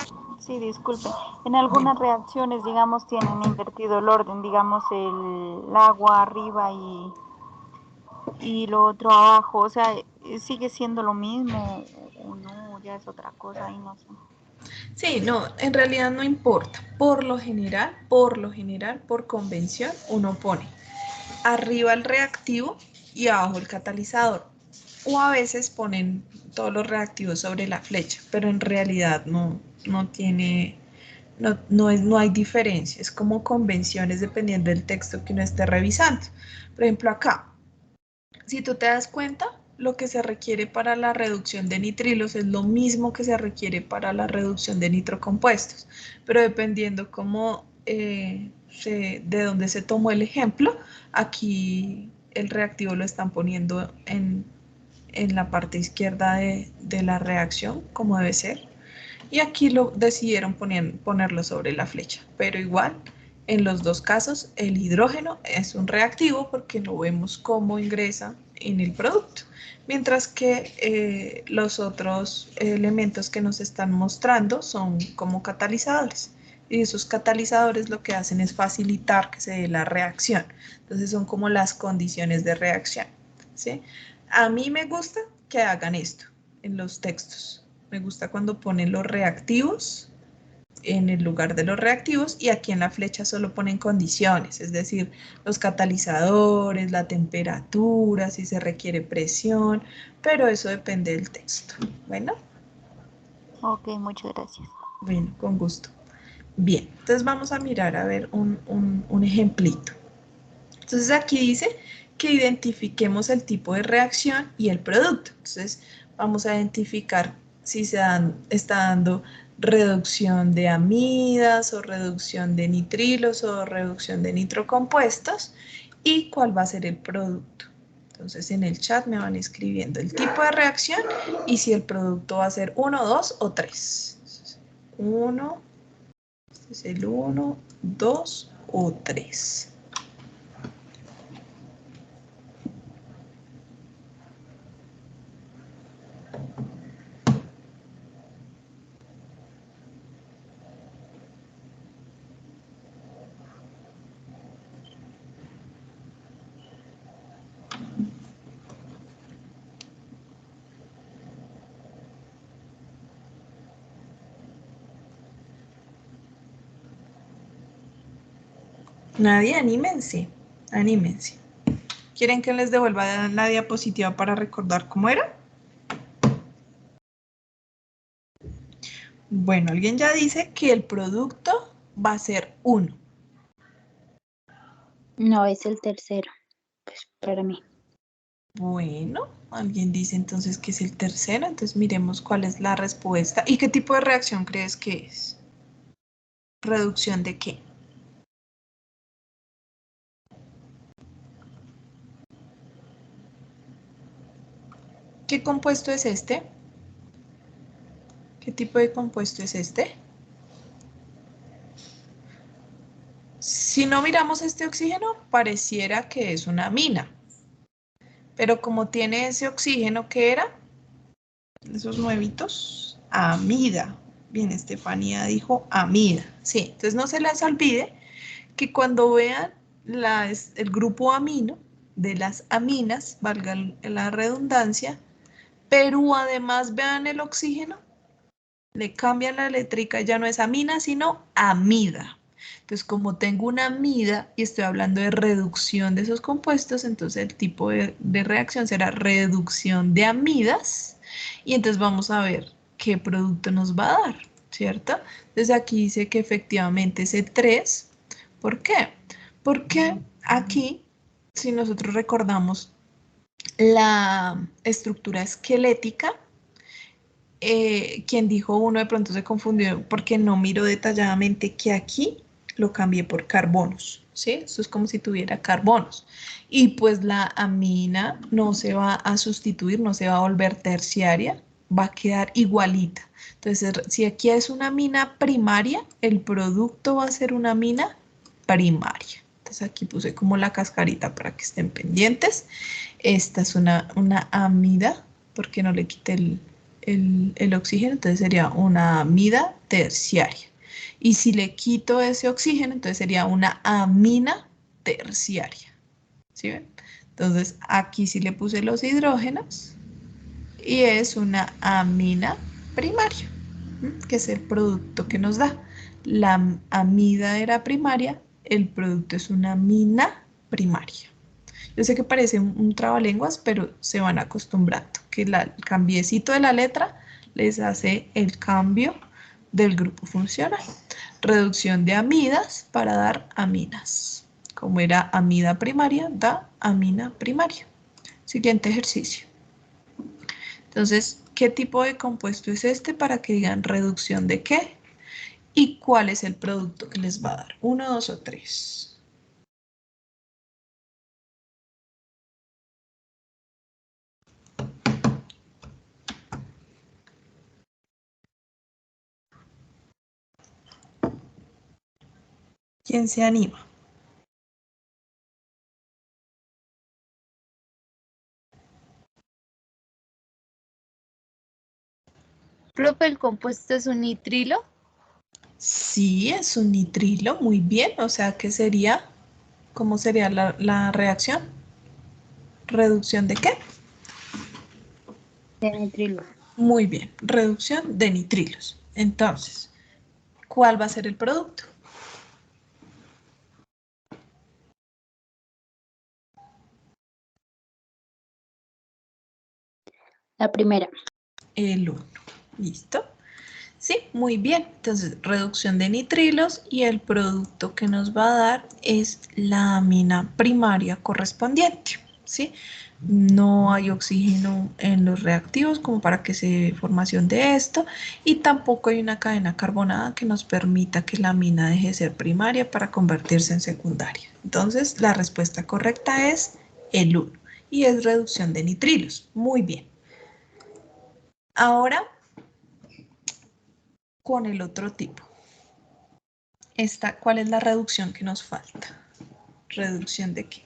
sí, disculpe. En algunas reacciones, digamos, tienen invertido el orden, digamos, el agua arriba y lo otro abajo. O sea, ¿sigue siendo lo mismo o no? Ya es otra cosa y no sé. Sí, no, en realidad no importa. Por lo general, por convención, uno pone arriba el reactivo y abajo el catalizador. O a veces ponen todos los reactivos sobre la flecha, pero en realidad no tiene, no hay diferencia. Es como convenciones dependiendo del texto que uno esté revisando. Por ejemplo, acá, si tú te das cuenta, lo que se requiere para la reducción de nitrilos es lo mismo que se requiere para la reducción de nitrocompuestos, pero dependiendo de dónde se tomó el ejemplo, aquí el reactivo lo están poniendo en la parte izquierda de la reacción, como debe ser, y aquí lo decidieron ponerlo sobre la flecha, pero igual, en los dos casos, el hidrógeno es un reactivo porque no vemos cómo ingresa en el producto, mientras que los otros elementos que nos están mostrando son como catalizadores. Y esos catalizadores lo que hacen es facilitar que se dé la reacción. Entonces son como las condiciones de reacción, ¿sí? A mí me gusta que hagan esto en los textos. Me gusta cuando ponen los reactivos en el lugar de los reactivos y aquí en la flecha solo ponen condiciones, es decir, los catalizadores, la temperatura, si se requiere presión, pero eso depende del texto. Bueno. Ok, muchas gracias. Bueno, con gusto. Bien, entonces vamos a mirar a ver un ejemplito. Entonces aquí dice que identifiquemos el tipo de reacción y el producto. Entonces vamos a identificar si está dando reducción de amidas o reducción de nitrilos o reducción de nitrocompuestos y cuál va a ser el producto. Entonces en el chat me van escribiendo el tipo de reacción y si el producto va a ser 1, 2 o 3. 1, este es el 1, 2 o 3. Nadie, anímense, anímense. ¿Quieren que les devuelva la diapositiva para recordar cómo era? Bueno, alguien ya dice que el producto va a ser 1. No, es el tercero. Pues para mí. Bueno, alguien dice entonces que es el tercero, entonces miremos cuál es la respuesta. ¿Y qué tipo de reacción crees que es? ¿Reducción de qué? ¿Qué compuesto es este? ¿Qué tipo de compuesto es este? Si no miramos este oxígeno, pareciera que es una amina. Pero como tiene ese oxígeno, ¿qué era? Esos nuevitos, amida. Bien, Estefanía dijo amida. Sí, entonces no se les olvide que cuando vean el grupo amino de las aminas, valga la redundancia, pero además vean el oxígeno, le cambian la letrica, ya no es amina, sino amida. Entonces, como tengo una amida y estoy hablando de reducción de esos compuestos, entonces el tipo de reacción será reducción de amidas. Y entonces vamos a ver qué producto nos va a dar, ¿cierto? Entonces aquí dice que efectivamente es el 3. ¿Por qué? Porque aquí, si nosotros recordamos la estructura esquelética, quien dijo 1 de pronto se confundió porque no miró detalladamente que aquí lo cambié por carbonos, ¿sí? Esto es como si tuviera carbonos. Y pues la amina no se va a sustituir, no se va a volver terciaria, va a quedar igualita. Entonces, si aquí es una amina primaria, el producto va a ser una amina primaria. Entonces aquí puse como la cascarita para que estén pendientes. Esta es una amida, porque no le quité el oxígeno, entonces sería una amida terciaria. Y si le quito ese oxígeno, entonces sería una amina terciaria. ¿Sí ven? Entonces aquí sí le puse los hidrógenos y es una amina primaria, que es el producto que nos da. La amida era primaria, el producto es una amina primaria. Yo sé que parece un trabalenguas, pero se van acostumbrando, que el cambiecito de la letra les hace el cambio del grupo funcional. Reducción de amidas para dar aminas. Como era amida primaria, da amina primaria. Siguiente ejercicio. Entonces, ¿qué tipo de compuesto es este para que digan reducción de qué? ¿Y cuál es el producto que les va a dar? 1, 2 o 3. ¿Quién se anima? Profe, ¿el compuesto es un nitrilo? Sí, es un nitrilo, muy bien. O sea, ¿qué sería? ¿Cómo sería la reacción? ¿Reducción de qué? De nitrilo. Muy bien, reducción de nitrilos. Entonces, ¿cuál va a ser el producto? La primera. El 1. ¿Listo? Sí, muy bien. Entonces, reducción de nitrilos y el producto que nos va a dar es la amina primaria correspondiente. ¿sí? No hay oxígeno en los reactivos como para que se dé formación de esto y tampoco hay una cadena carbonada que nos permita que la amina deje de ser primaria para convertirse en secundaria. Entonces, la respuesta correcta es el 1 y es reducción de nitrilos. Muy bien. Ahora, con el otro tipo. ¿Cuál es la reducción que nos falta? ¿Reducción de qué?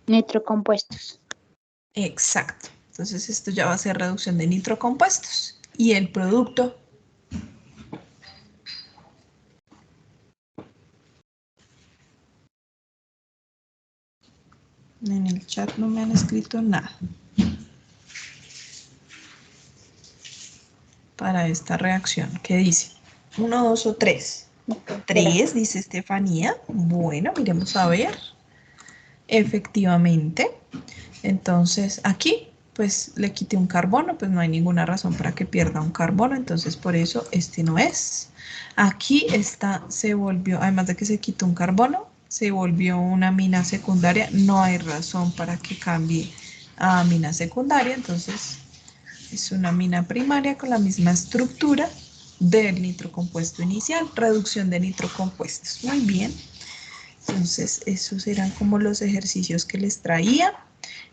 Nitrocompuestos. Exacto. Entonces esto ya va a ser reducción de nitrocompuestos. Y el producto. En el chat no me han escrito nada. Para esta reacción. ¿Qué dice? 1, 2 o 3. 3, dice Estefanía. Bueno, miremos a ver. Efectivamente. Entonces aquí pues le quité un carbono, pues no hay ninguna razón para que pierda un carbono, entonces por eso este no es. Aquí esta se volvió, además de que se quitó un carbono, se volvió una amina secundaria, no hay razón para que cambie a amina secundaria, entonces es una amina primaria con la misma estructura del nitrocompuesto inicial, reducción de nitrocompuestos. Muy bien, entonces esos eran como los ejercicios que les traía.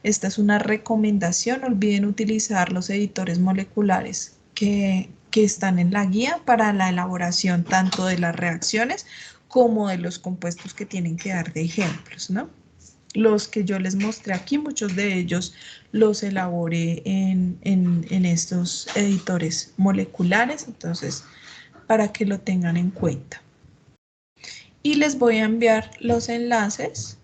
Esta es una recomendación, no olviden utilizar los editores moleculares que están en la guía para la elaboración tanto de las reacciones como de los compuestos que tienen que dar de ejemplos, ¿no? Los que yo les mostré aquí, muchos de ellos los elaboré en estos editores moleculares, entonces para que lo tengan en cuenta. Y les voy a enviar los enlaces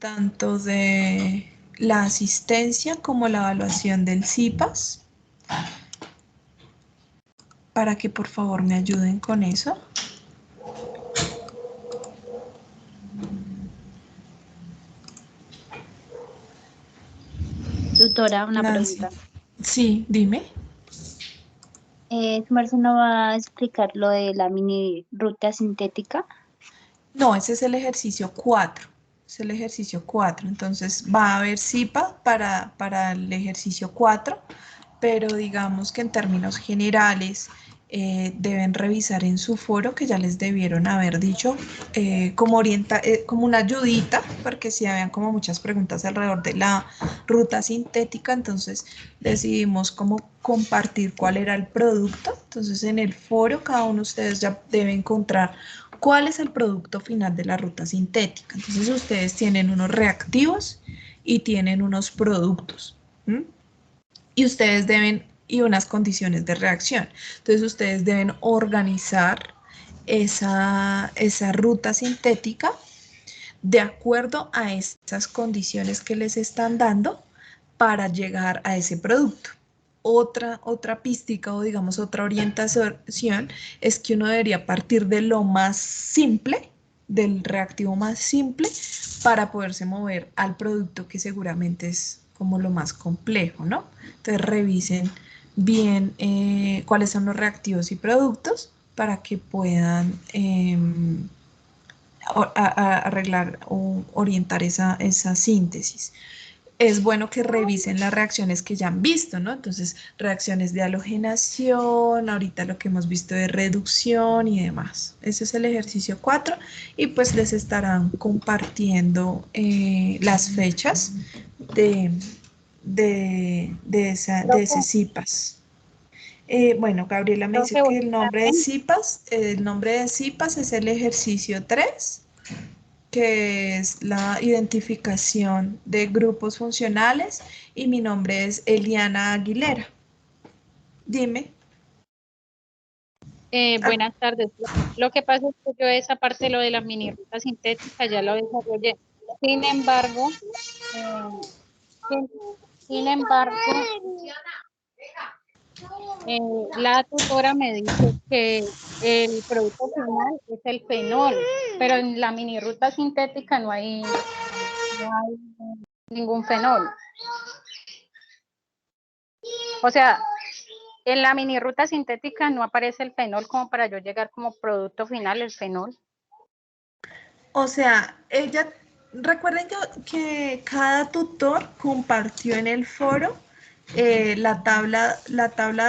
tanto de la asistencia como la evaluación del CIPAS, para que por favor me ayuden con eso. Tutora, una Nancy. pregunta. Sí, dime. ¿Su merced no va a explicar lo de la mini ruta sintética? No, ese es el ejercicio 4. Es el ejercicio 4. Entonces va a haber CIPA para el ejercicio 4, pero digamos que en términos generales deben revisar en su foro, que ya les debieron haber dicho, como una ayudita, porque si habían como muchas preguntas alrededor de la ruta sintética, entonces decidimos como compartir cuál era el producto. Entonces en el foro cada uno de ustedes ya debe encontrar cuál es el producto final de la ruta sintética. Entonces ustedes tienen unos reactivos y tienen unos productos. ¿M? Y ustedes deben, y unas condiciones de reacción. Entonces ustedes deben organizar esa ruta sintética de acuerdo a esas condiciones que les están dando para llegar a ese producto. Otra pística o digamos otra orientación es que uno debería partir de lo más simple, del reactivo más simple, para poderse mover al producto que seguramente es como lo más complejo, ¿no? Entonces revisen bien cuáles son los reactivos y productos para que puedan arreglar o orientar esa síntesis. Es bueno que revisen las reacciones que ya han visto, ¿no? Entonces, reacciones de halogenación, ahorita lo que hemos visto de reducción y demás. Ese es el ejercicio 4 y pues les estarán compartiendo las fechas de ese CIPAS. Bueno, Gabriela me dice Profe, que el nombre de CIPAS es el ejercicio 3, que es la identificación de grupos funcionales, y mi nombre es Eliana Aguilera. Dime. Ah, Buenas tardes. Lo que pasa es que yo esa parte de lo de la mini ruta sintética ya lo desarrollé. Sin embargo, eh, sin, sin embargo, eh, la tutora me dice que el producto final es el fenol, pero en la mini ruta sintética no hay ningún fenol. O sea, en la mini ruta sintética no aparece el fenol como para yo llegar como producto final, el fenol. O sea, recuerden que cada tutor compartió en el foro la tabla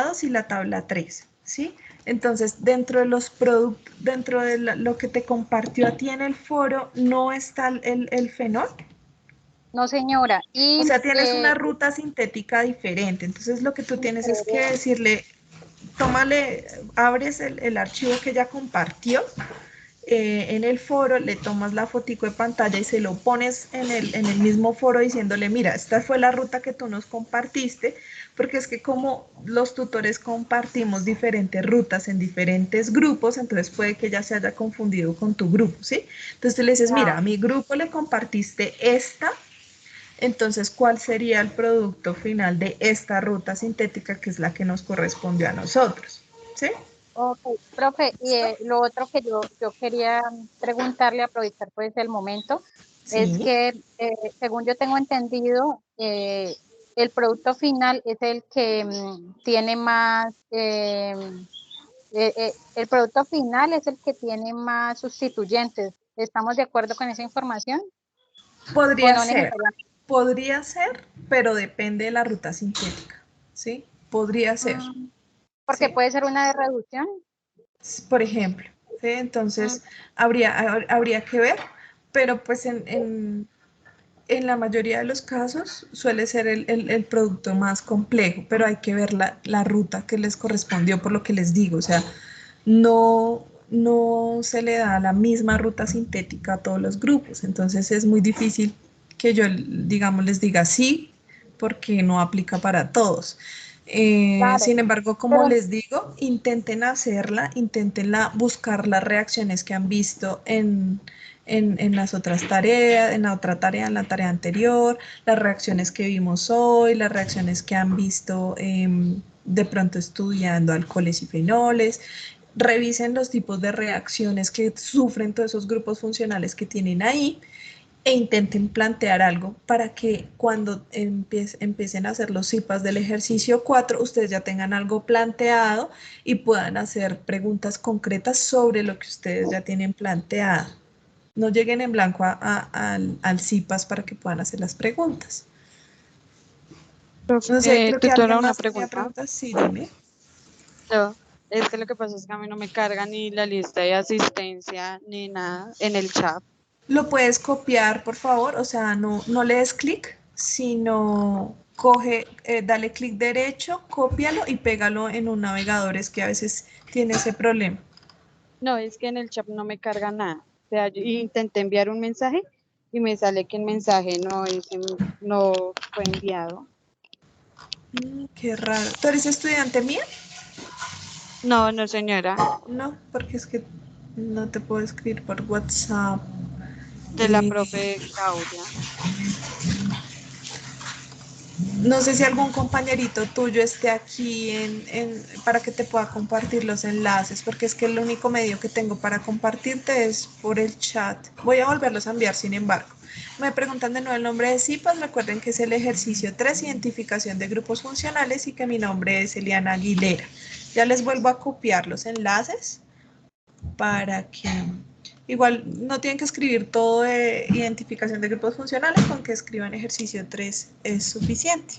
2 y la tabla 3, ¿sí? Entonces, dentro de los productos, dentro de lo que te compartió a ti en el foro, ¿no está el fenol? No, señora. O Y sea, tienes una ruta sintética diferente. Entonces, lo que tú tienes es que decirle, tómale, abres el archivo que ella compartió en el foro, le tomas la fotico de pantalla y se lo pones en el mismo foro diciéndole, mira, esta fue la ruta que tú nos compartiste, porque es que como los tutores compartimos diferentes rutas en diferentes grupos, entonces puede que ella se haya confundido con tu grupo, ¿sí? Entonces tú le dices, mira, a mi grupo le compartiste esta, entonces, ¿cuál sería el producto final de esta ruta sintética que es la que nos correspondió a nosotros? ¿Sí? Ok, profe, y ¿Listo? lo otro que yo quería preguntarle, aprovechar pues el momento, es Sí. que según yo tengo entendido, el producto final es el que tiene más, el producto final es el que tiene más sustituyentes. ¿Estamos de acuerdo con esa información? ¿O Podría no ser, necesariamente? podría ser, pero depende de la ruta sintética, ¿sí? Podría ser, Porque ¿sí? puede ser una de reducción. Por ejemplo, ¿sí? Mm, Entonces, habría que ver, pero pues en la mayoría de los casos suele ser el producto más complejo, pero hay que ver la ruta que les correspondió, por lo que les digo, o sea, no se le da la misma ruta sintética a todos los grupos, entonces es muy difícil que yo, digamos, les diga sí, porque no aplica para todos. claro, Sin embargo, como pero les digo, intenten hacerla, intentenla buscar las reacciones que han visto en las otras tareas, en la otra tarea, en la tarea anterior, las reacciones que vimos hoy, las reacciones que han visto de pronto estudiando alcoholes y fenoles. Revisen los tipos de reacciones que sufren todos esos grupos funcionales que tienen ahí e intenten plantear algo para que cuando empiecen a hacer los CIPAS del ejercicio 4, ustedes ya tengan algo planteado y puedan hacer preguntas concretas sobre lo que ustedes ya tienen planteado. No lleguen en blanco al CIPAS para que puedan hacer las preguntas. No sé, creo que Tutora, alguien una más tenía pregunta. preguntas. Sí, dime. Yo, es que lo que pasa es que a mí no me carga ni la lista de asistencia ni nada en el chat. Lo puedes copiar, por favor, o sea, no le des clic, sino coge, dale clic derecho, cópialo y pégalo en un navegador, es que a veces tiene ese problema. No, es que en el chat no me carga nada. O sea, yo intenté enviar un mensaje y me sale que el mensaje no fue enviado. Qué raro. ¿Tú eres estudiante mía? No, no, señora, No, porque es que no te puedo escribir por WhatsApp. de la Eh, profe Claudia. No sé si algún compañerito tuyo esté aquí para que te pueda compartir los enlaces, porque es que el único medio que tengo para compartirte es por el chat. Voy a volverlos a enviar, sin embargo. Me preguntan de nuevo el nombre de CIPAS. Recuerden que es el ejercicio 3, identificación de grupos funcionales, y que mi nombre es Eliana Aguilera. Ya les vuelvo a copiar los enlaces para que igual no tienen que escribir todo de identificación de grupos funcionales, con que escriban ejercicio 3 es suficiente.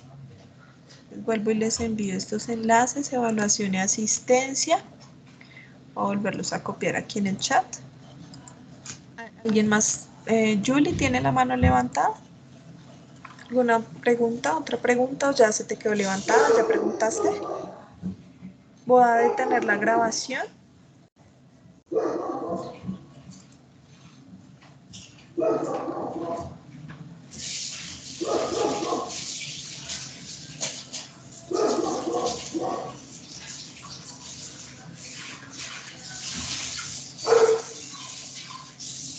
Vuelvo y les envío estos enlaces, evaluación y asistencia. Voy a volverlos a copiar aquí en el chat. ¿Alguien más? Julie, ¿tiene la mano levantada? ¿Alguna pregunta? ¿Otra pregunta? ¿O ya se te quedó levantada? ¿Ya preguntaste? Voy a detener la grabación.